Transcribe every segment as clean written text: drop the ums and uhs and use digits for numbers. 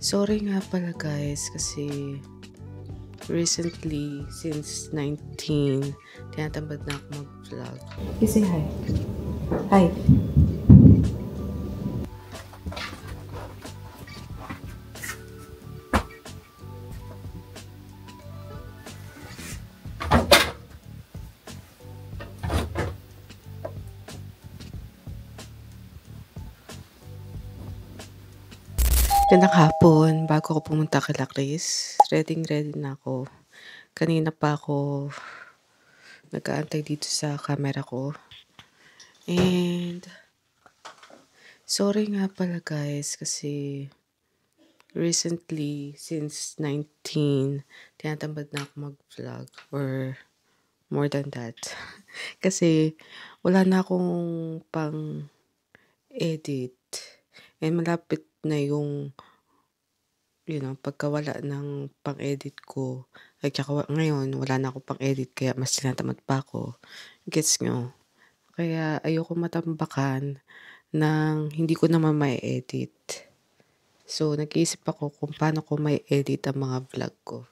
Sorry nga pala guys kasi recently since 19 tinatamad na ako mag-vlog. You say hi. Hi. Gandang hapon, bago ako pumunta kila Chris, ready na ako. Kanina pa ako nag-aantay dito sa camera ko. And sorry nga pala guys kasi recently since 19 tinatamad na ako mag-vlog or more than that. Kasi wala na akong pang edit and malapit na yung pagkawala ng pang-edit ko, at saka ngayon wala na akong pang-edit kaya mas tinatamad pa ako. Gets nyo? Kaya ayoko matambakan ng hindi ko naman mai-edit. So, nag-iisip ako kung paano ko mai-edit ang mga vlog ko.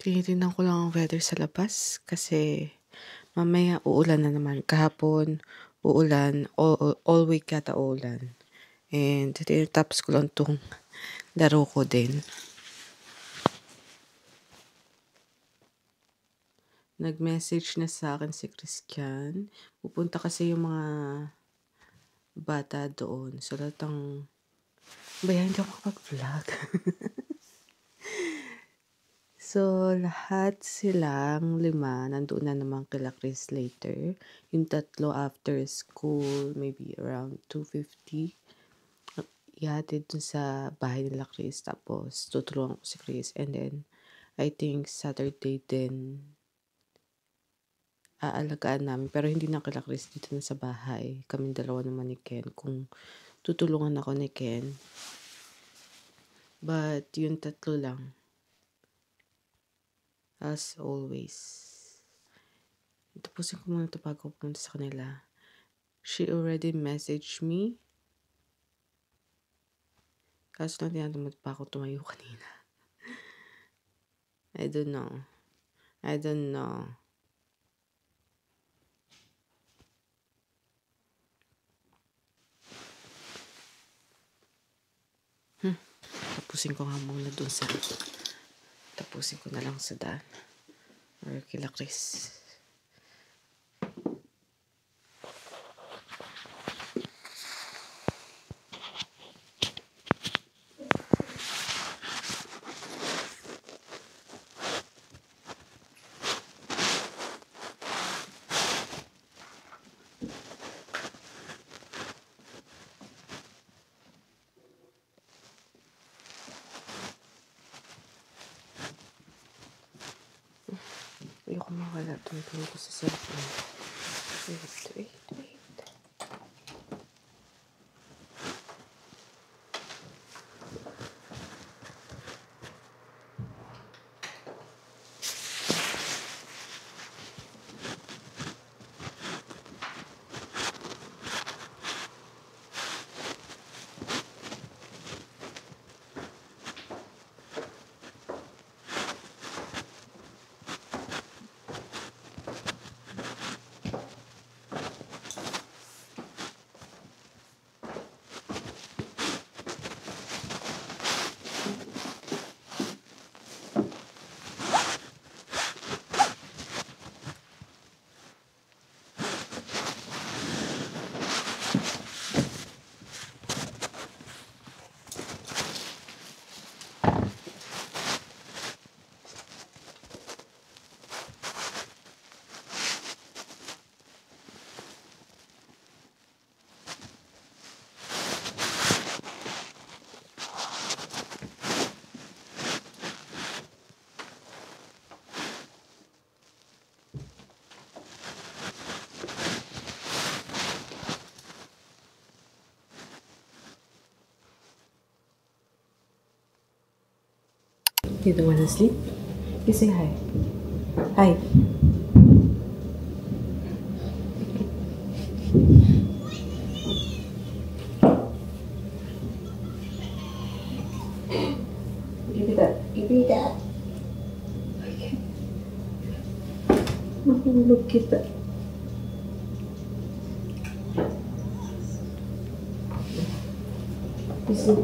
Tinitingnan ko lang ang weather sa labas kasi mamaya uulan na naman. Kahapon, uulan, all week yata uulan. And tinatapos ko lang itong laro ko din. Nag-message na sa akin si Christian. Pupunta kasi yung mga bata doon. So, lahat hindi ako makapag-vlog. So, lahat silang 5 nandoon na naman kila Chris later. Yung 3 after school, maybe around 2:50. Ihatid dun sa bahay nila Chris. Tapos, tutulungan ko si Chris. And then, I think Saturday din aalagaan namin. Pero hindi na kila Chris dito na sa bahay. Kaming dalawa naman ni Ken. Kung tutulungan ako ni Ken. But, yung 3 lang. As always. Tapusin ko muna ito bago pumunta sa kanila. She already messaged me. Kaso lang tinatamad pa ako tumayo kanina. I don't know. Tapusin ko nga muna dun sa... Tapusin ko na lang sa daan. Or kila Chris. Ayoko mawala. Tumutulong ko sa cellphone. Wait. You don't want to sleep? You say hi. Hi. Look at that. Is it?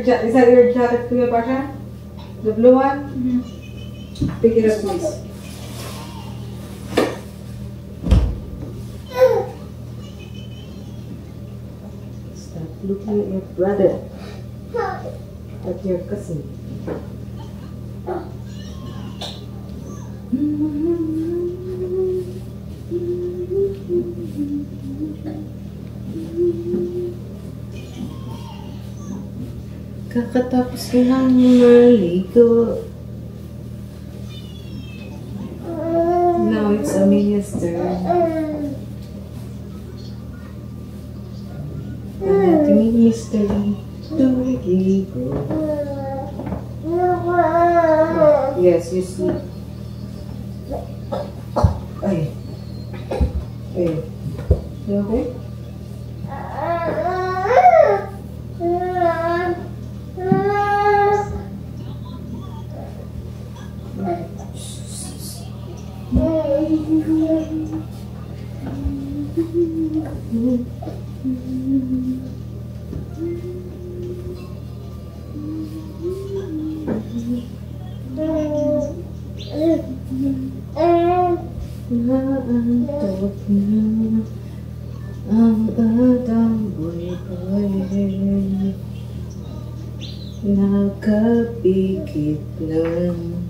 Is that your jacket, Kuya Pasha? The blue one? Mm-hmm. Pick it up, please. Stop looking at your brother. At your cousin. Kakatapos ko lang maligo. Now it's Amelia's turn. Tingin mystery to ligo. Yes, you sleep. Ay. Ay. You okay? Naantok na ang batang buhay, nakapikit lang.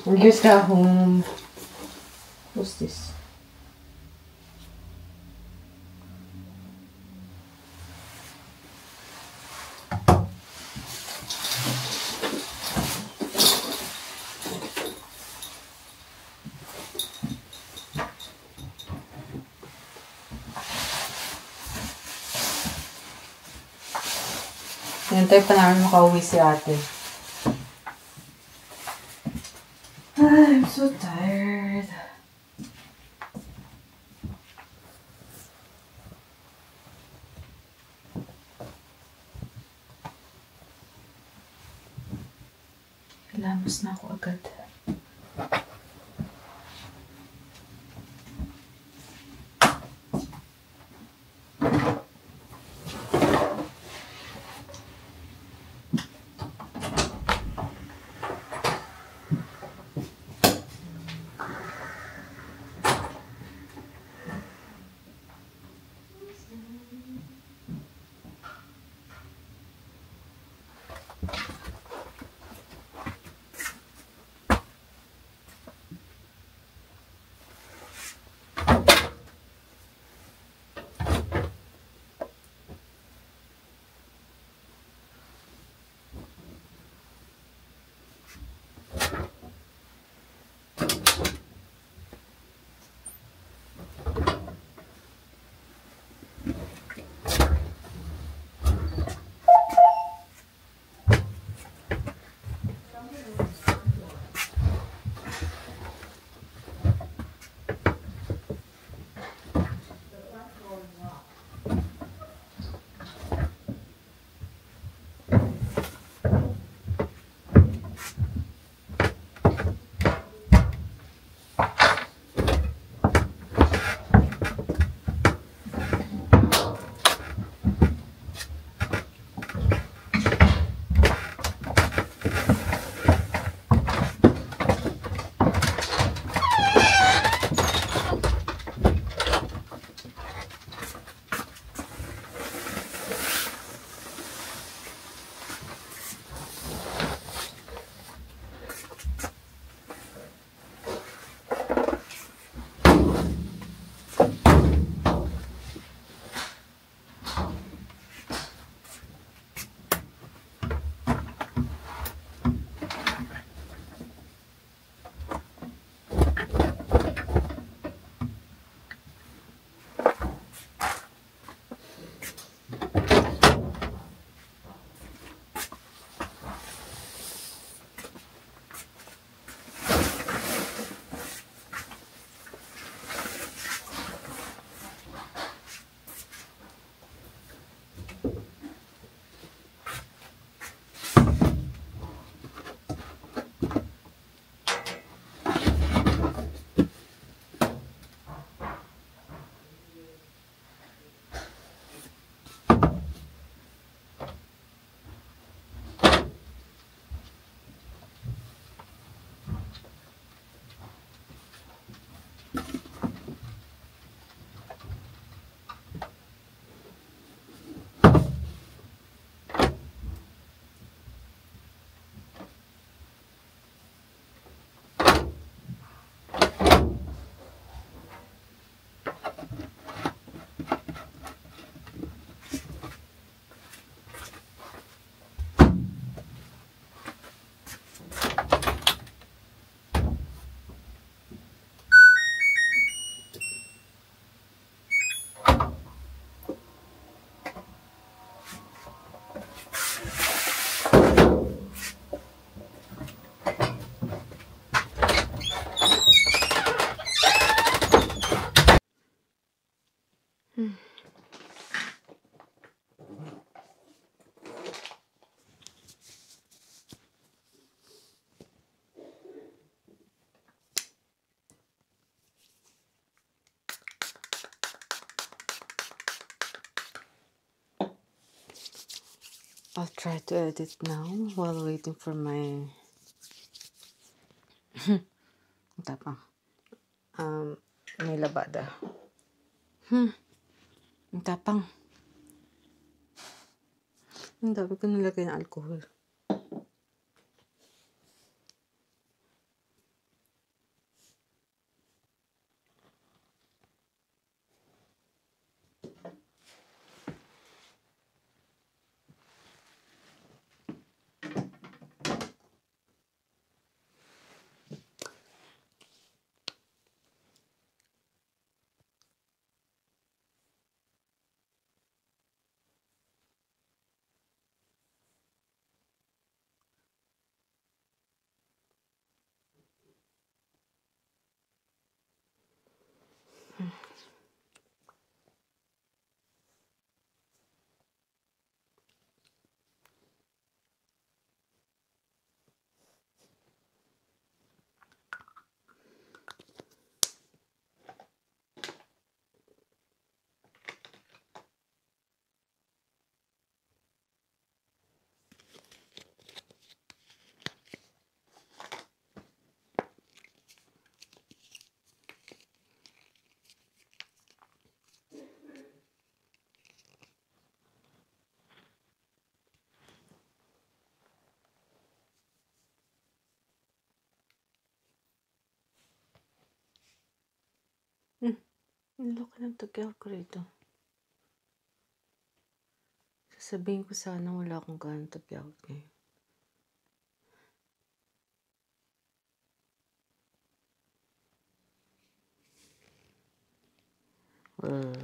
And here's the home. What's this? Hintay pa namin makauwi si ate. I'm so tired. Lamos na ako agad. I'll try to edit now while waiting for my tapang. May labada. Ang tapang. Ang dami ko nilagay ng alcohol. Ang laki ng tagyaw ko rito. Sasabihin ko sana wala akong ganang tagyaw ngayon.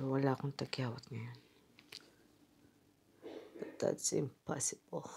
Wala akong tagyawat ngayon. But that's impossible.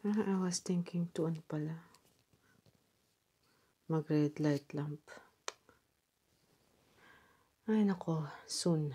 I was thinking to ano pala. Mag-red light lamp. Ay nako, soon.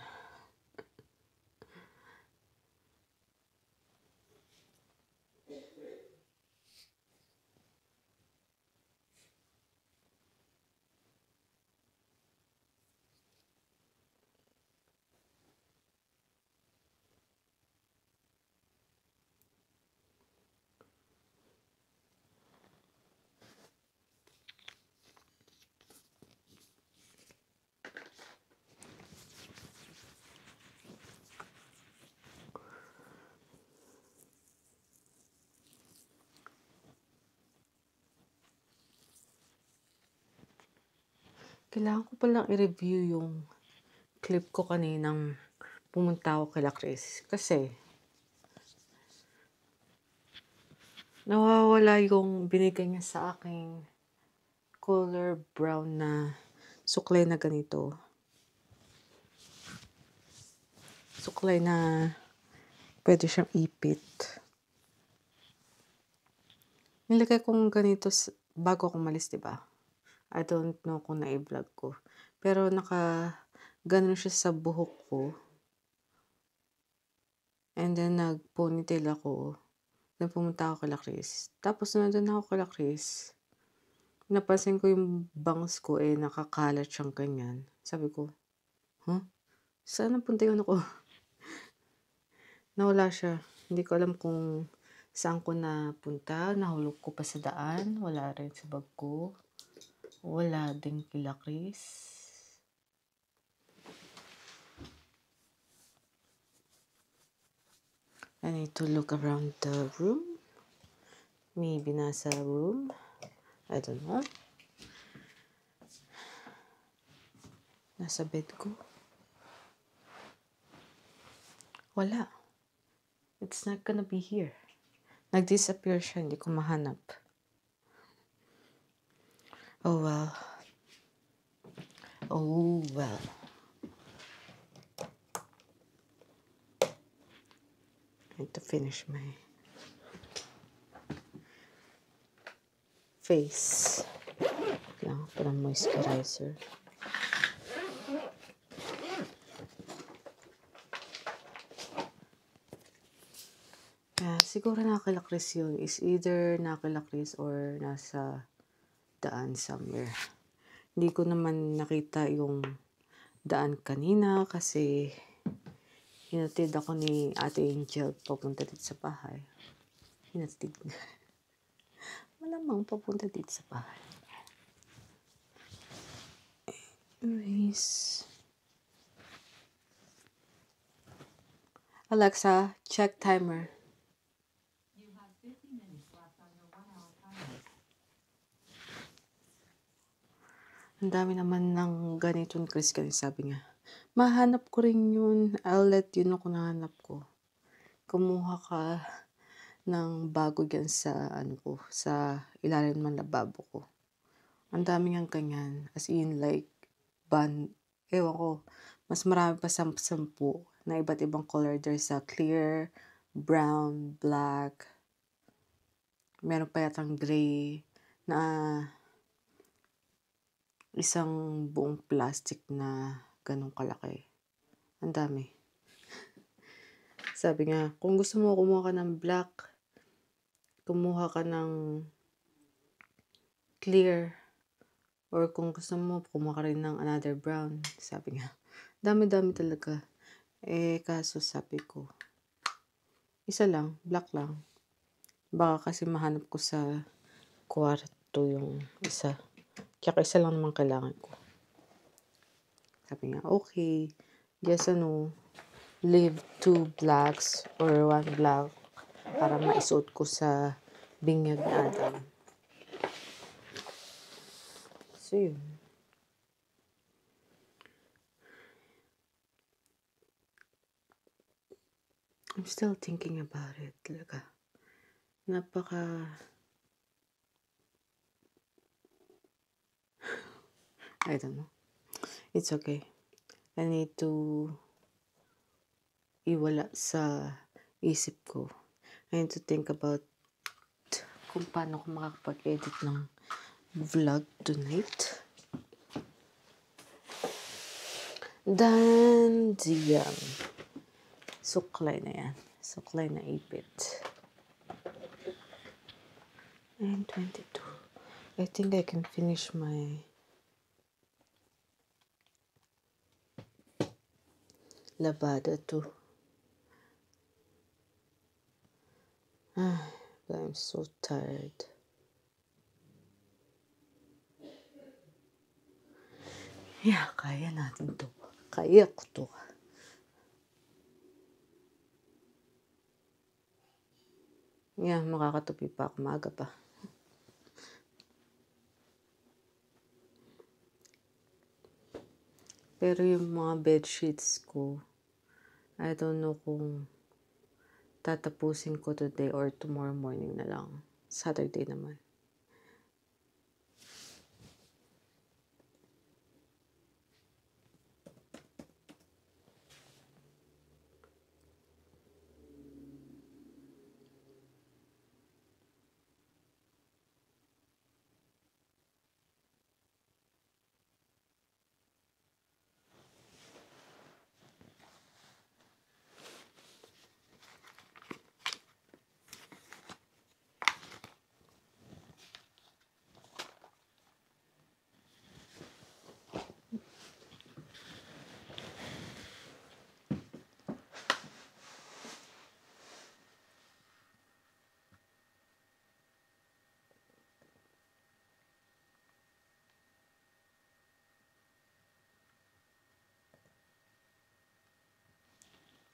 Kailangan ko palang i-review yung clip ko kaninang pumunta ako kila Chris. Kasi, nawawala yung binigay niya sa aking color brown na suklay na ganito. Suklay na pwede siyang ipit. Nilagay kong ganito bago ako malis, diba? I don't know kung na-vlog ko. Pero ganun siya sa buhok ko. And then nag-ponytail ako. Then pumunta ako kila Chris. Tapos nandun ako kila Chris. Napansin ko yung bangs ko nakakalat siyang ganyan. Sabi ko, saan napunta yun ako? Nawala siya. Hindi ko alam kung saan ko napunta. Nahulog ko pa sa daan. Wala rin sa bag ko. Wala din kila Chris. I need to look around the room. Maybe nasa room. I don't know. Nasa bed ko. Wala. It's not gonna be here. Nag-disappear siya. Hindi ko mahanap. Oh well. Oh well. I need to finish my face. Lang, parang moisturizer. Siguro nakakilakris yun. Is either nakakilakris or nasa daan somewhere. Hindi ko naman nakita yung daan kanina kasi hinatid ako ni Ate Angel papunta dito sa bahay. Hinatid. Malamang papunta dito sa bahay. Anyways. Alexa, check timer. You have 50 minutes left on your 1-hour timer. Ang dami naman ng ganitong Chris kasi sabi niya. Mahanap ko rin yun. I'll let you know kung nahanap ko. Kumuha ka ng bago dyan sa sa ilalim ng lababo ko. Ang dami niyang kanyan. As in like, ewan ko, mas marami pa 10 na iba't ibang color. There's a clear, brown, black, meron pa yatang gray na isang buong plastic na ganong kalaki. Ang dami. Sabi nga, kung gusto mo kumuha ka ng black, kumuha ka ng clear, or kung gusto mo, kumuha ka rin ng another brown. Sabi nga, dami-dami talaga. Kaso sabi ko, isa lang, black lang. Baka kasi mahanap ko sa kwarto yung isa. Kaya isa lang naman kailangan ko. Sabi nga, okay, just leave 2 blacks or 1 black para maisuot ko sa binyag na Adam. So, yun. I'm still thinking about it talaga. I don't know. It's okay. I need to iwala sa isip ko. I need to think about kung paano ko makakapag-edit ng vlog tonight. Dan diyan. Suklay na yan. Suklay na ipit. 9:22. I think I can finish my labada too. But I'm so tired. Yeah, kaya natin to. Kaya ko to. Yeah, makakatupi pa ako. Maaga pa. Pero yung mga bedsheets ko, I don't know kung tatapusin ko today or tomorrow morning na lang. Saturday naman.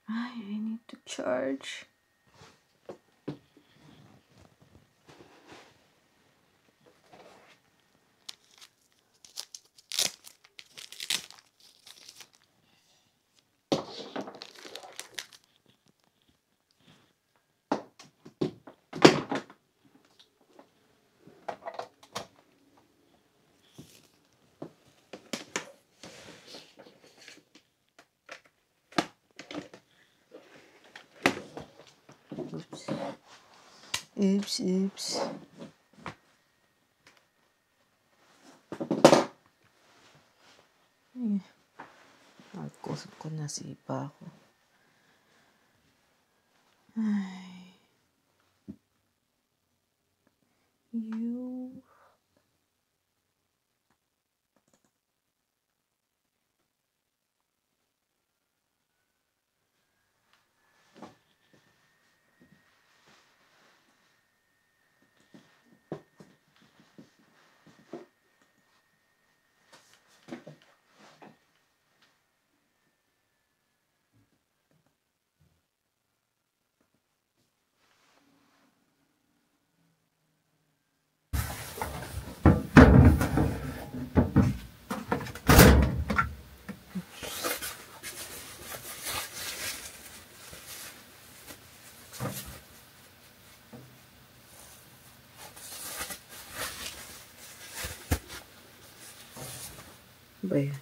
I need to charge. Oops. Oops, oops. Kusog ko nasipa ako. Ay. You. Ba yan?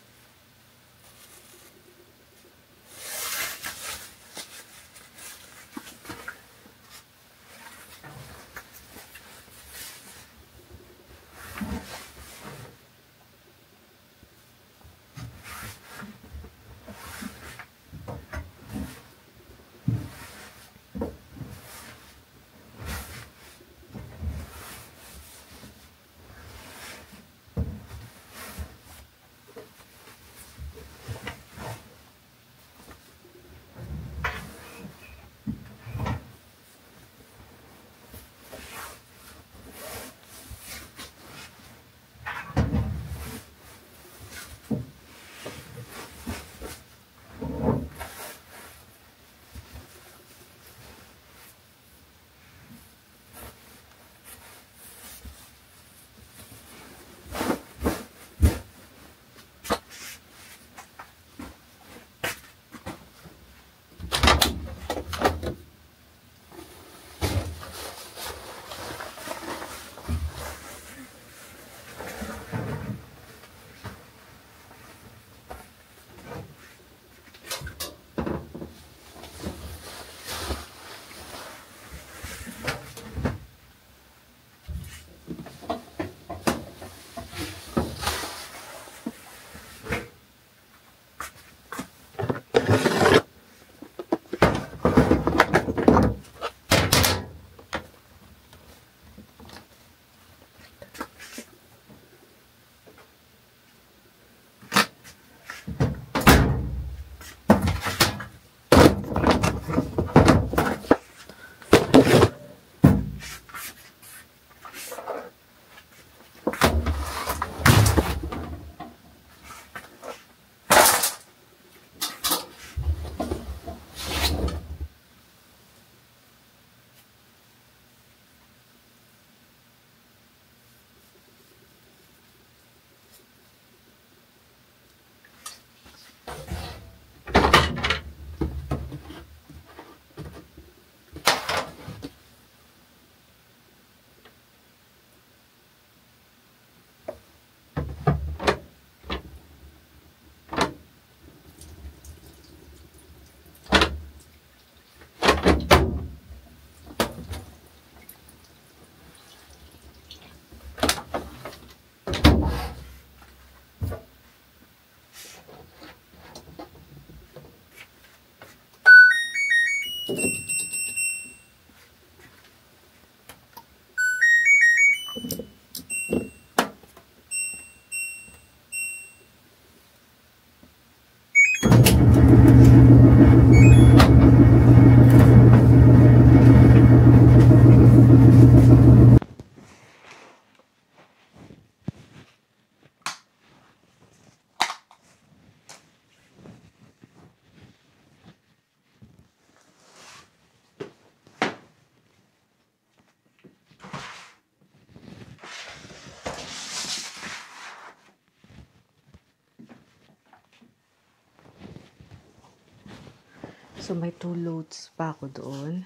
So, may 2 loads pa ako doon.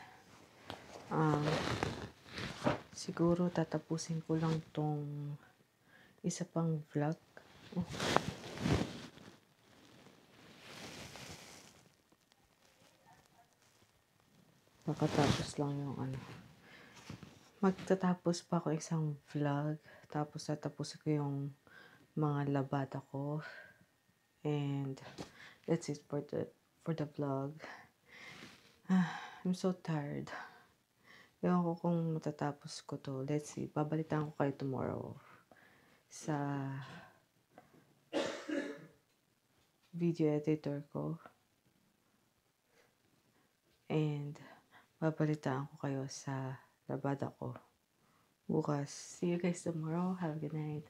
Siguro tatapusin ko lang tong isa pang vlog. Oh. Nakatapos lang yung ano. Magtatapos pa ako isang vlog. Tapos tatapusin ko yung mga labada ko. And that's it for the vlog. I'm so tired. Ewan ko kung matatapos ko to. Let's see. Babalitaan ko kayo tomorrow sa video editor ko. And babalitaan ko kayo sa labada ko bukas. See you guys tomorrow. Have a good night.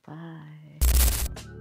Bye.